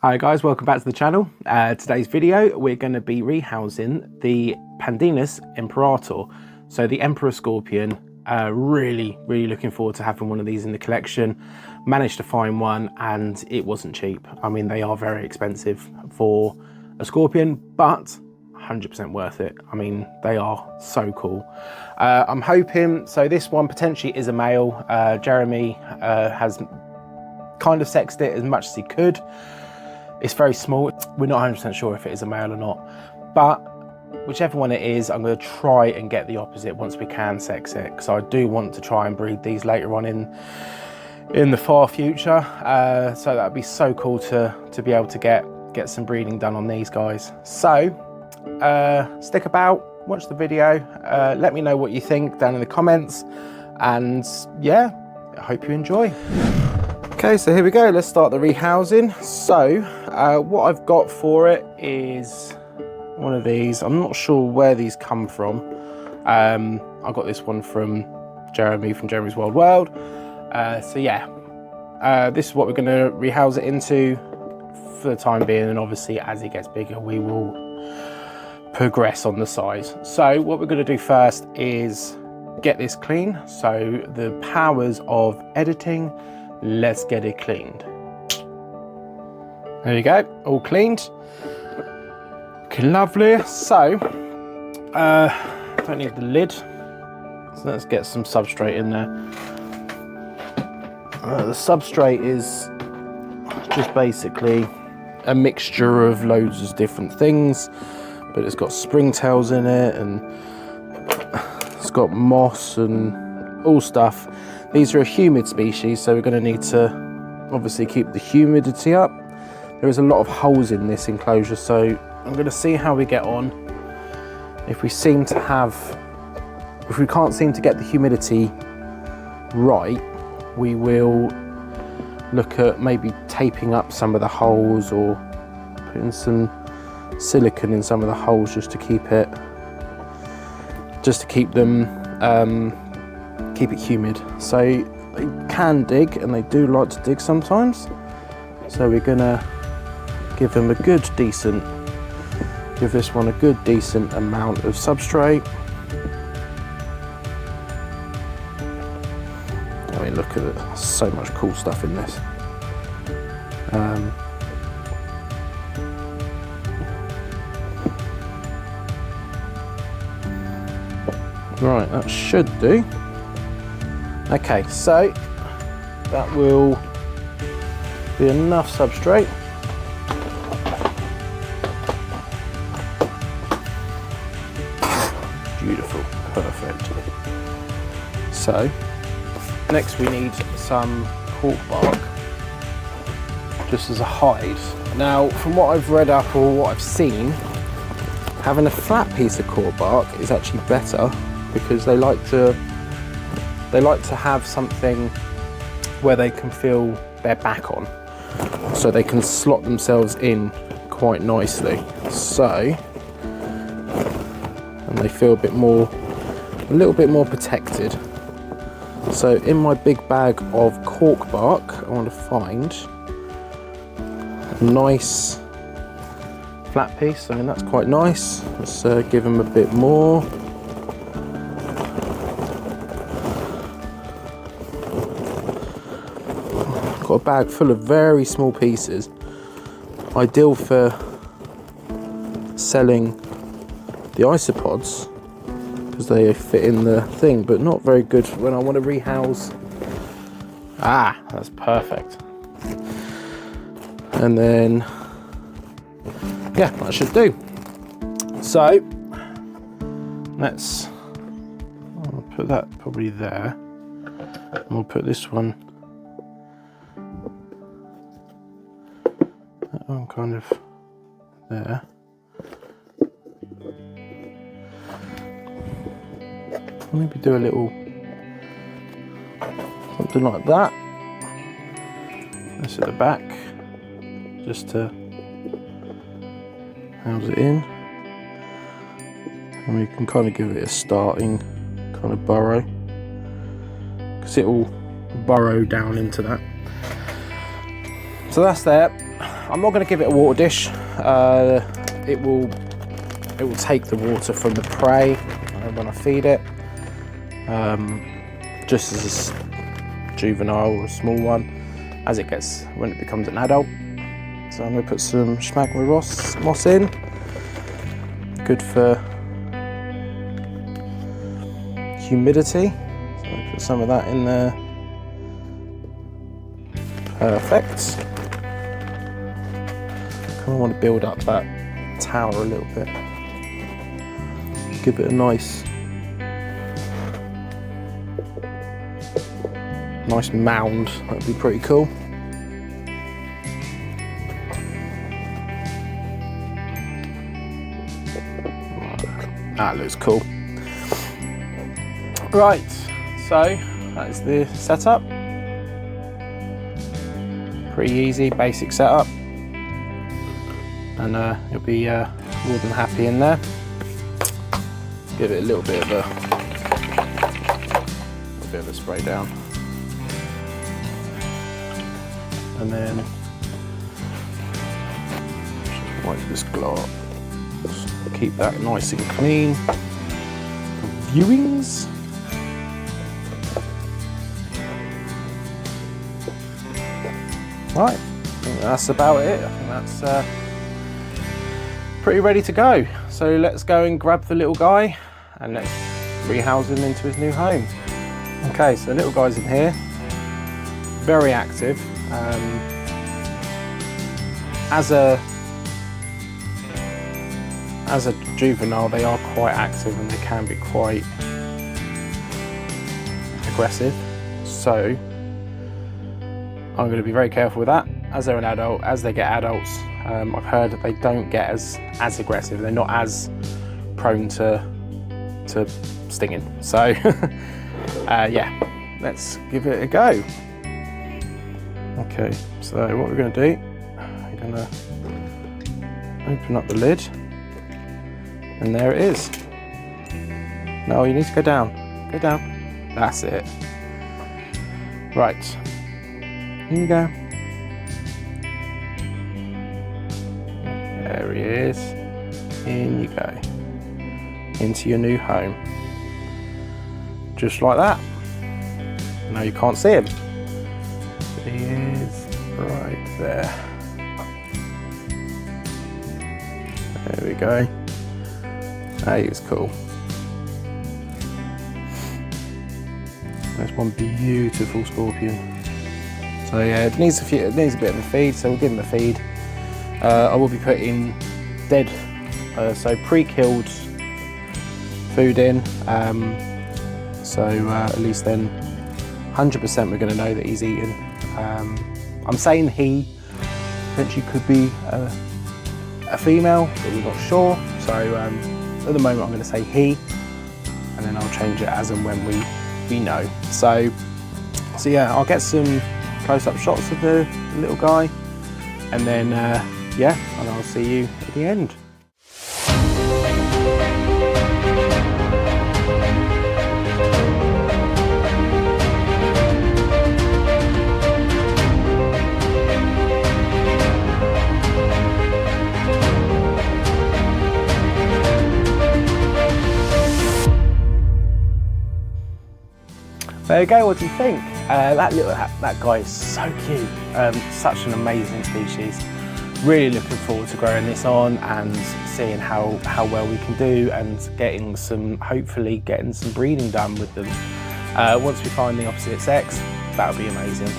Hi guys, welcome back to the channel. Today's video we're going to be rehousing the Pandinus imperator, so the Emperor Scorpion. Really looking forward to having one of these in the collection. Managed to find one and it wasn't cheap. I mean, they are very expensive for a Scorpion, but 100% worth it. I mean, they are so cool. I'm hoping, so this one potentially is a male. Jeremy has kind of sexed it as much as he could. It's very small. We're not 100% sure if it is a male or not, but whichever one it is, I'm going to try and get the opposite once we can sex it, because I do want to try and breed these later on in the far future. So that'd be so cool to be able to get some breeding done on these guys. So stick about, watch the video, let me know what you think down in the comments, and yeah, I hope you enjoy. Okay, so here we go. Let's start the rehousing. So what I've got for it is one of these. I'm not sure where these come from. I got this one from Jeremy, from Jeremy's Wild World. So yeah, this is what we're going to rehouse it into for the time being, and obviously as it gets bigger we will progress on the size. So what we're going to do first is get this clean. So the powers of editing, let's get it cleaned. There you go, all cleaned. Okay, lovely. So don't need the lid, so let's get some substrate in there. The substrate is just basically a mixture of loads of different things, but it's got springtails in it, and it's got moss and all stuff. These are a humid species, so we're going to need to obviously keep the humidity up. There is a lot of holes in this enclosure, so I'm going to see how we get on. If we can't seem to get the humidity right, we will look at maybe taping up some of the holes or putting some silicone in some of the holes just to keep them keep it humid. So they can dig, and they do like to dig sometimes, so we're gonna give them give this one a good decent amount of substrate. I mean, look at it, so much cool stuff in this. Right, that should do. Okay, so that will be enough substrate. Beautiful, perfect. So next we need some cork bark, just as a hide. Now, from what I've read up or what I've seen, having a flat piece of cork bark is actually better, because they like to have something where they can feel their back on, so they can slot themselves in quite nicely. So, and they feel a little bit more protected. So in my big bag of cork bark, I want to find a nice flat piece. I mean, that's quite nice. Let's give them a bit more. Got a bag full of very small pieces, ideal for selling the isopods because they fit in the thing, but not very good when I want to rehouse. Ah, that's perfect. And then yeah, that should do. So I'll put that probably there, and we'll put this one, that one kind of there. Maybe do a little something like that. This at the back, just to house it in, and we can kind of give it a starting kind of burrow, because it will burrow down into that. So that's there. I'm not going to give it a water dish. It will take the water from the prey when I feed it, just as a juvenile or a small one, when it becomes an adult. So I'm going to put some schmagma moss in, good for humidity. So I'm going to put some of that in there. Perfect. I want to build up that tower a little bit. Give it a nice mound. That'd be pretty cool. That looks cool. Right, so that's the setup. Pretty easy, basic setup. And you'll be more than happy in there. Give it a little bit of a spray down, and then just wipe this glass. Keep that nice and clean. Viewings. Right, I think that's about it. I think that's pretty ready to go. So let's go and grab the little guy and let's rehouse him into his new home. Okay, so the little guy's in here, very active. As a juvenile, they are quite active and they can be quite aggressive. So I'm going to be very careful with that. As they're an adult, as they get adults, I've heard that they don't get as aggressive. They're not as prone to stinging. So yeah, let's give it a go. Okay, so what we're going to do, I'm going to open up the lid, and there it is. No, you need to go down. Go down. That's it. Right. Here you go. There he is. In you go. Into your new home. Just like that. Now you can't see him. He is right there. There we go. That is cool. That's one beautiful scorpion. So yeah, it needs a bit of a feed, so we'll give him a feed. I will be putting dead, so pre-killed food in, so at least then 100% we're going to know that he's eaten. I'm saying he potentially could be a female, but we're not sure. So at the moment I'm going to say he, and then I'll change it as and when we know. So yeah, I'll get some close-up shots of the little guy, and then yeah, and I'll see you at the end. There you go, what do you think? That guy is so cute, such an amazing species. Really looking forward to growing this on and seeing how well we can do, and hopefully getting some breeding done with them. Once we find the opposite sex, that would be amazing.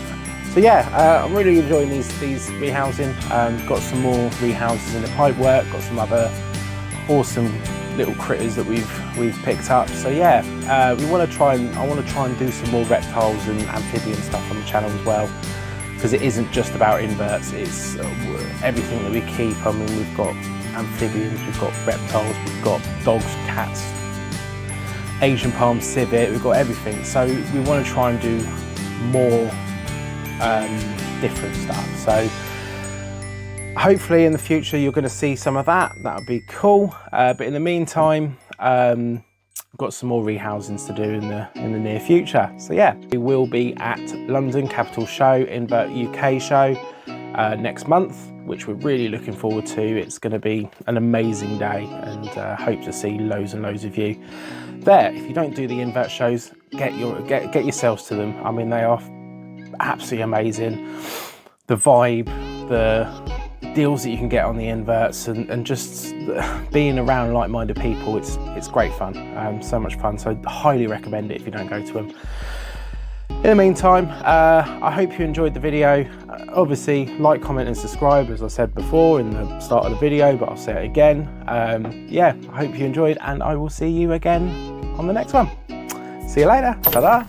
So yeah, I'm really enjoying these rehousing. Got some more rehouses in the pipe work, got some other awesome little critters that we've picked up. So yeah, I want to try and do some more reptiles and amphibian stuff on the channel as well, because it isn't just about inverts, it's everything that we keep. I mean, we've got amphibians, we've got reptiles, we've got dogs, cats, Asian palm civet, we've got everything. So we want to try and do more different stuff. So hopefully in the future you're going to see some of that. That would be cool. But in the meantime, I've got some more rehousings to do in the near future. So yeah, we will be at London Capital Show, Invert UK show, next month, which we're really looking forward to. It's going to be an amazing day, and hope to see loads and loads of you there. If you don't do the invert shows, get yourselves to them. I mean, they are absolutely amazing. The vibe, the deals that you can get on the inverts, and just being around like-minded people, it's great fun. So much fun. So highly recommend it if you don't go to them. In the meantime, I hope you enjoyed the video. Obviously, like, comment and subscribe, as I said before in the start of the video, but I'll say it again. Yeah, I hope you enjoyed, and I will see you again on the next one. See you later. Ta-da.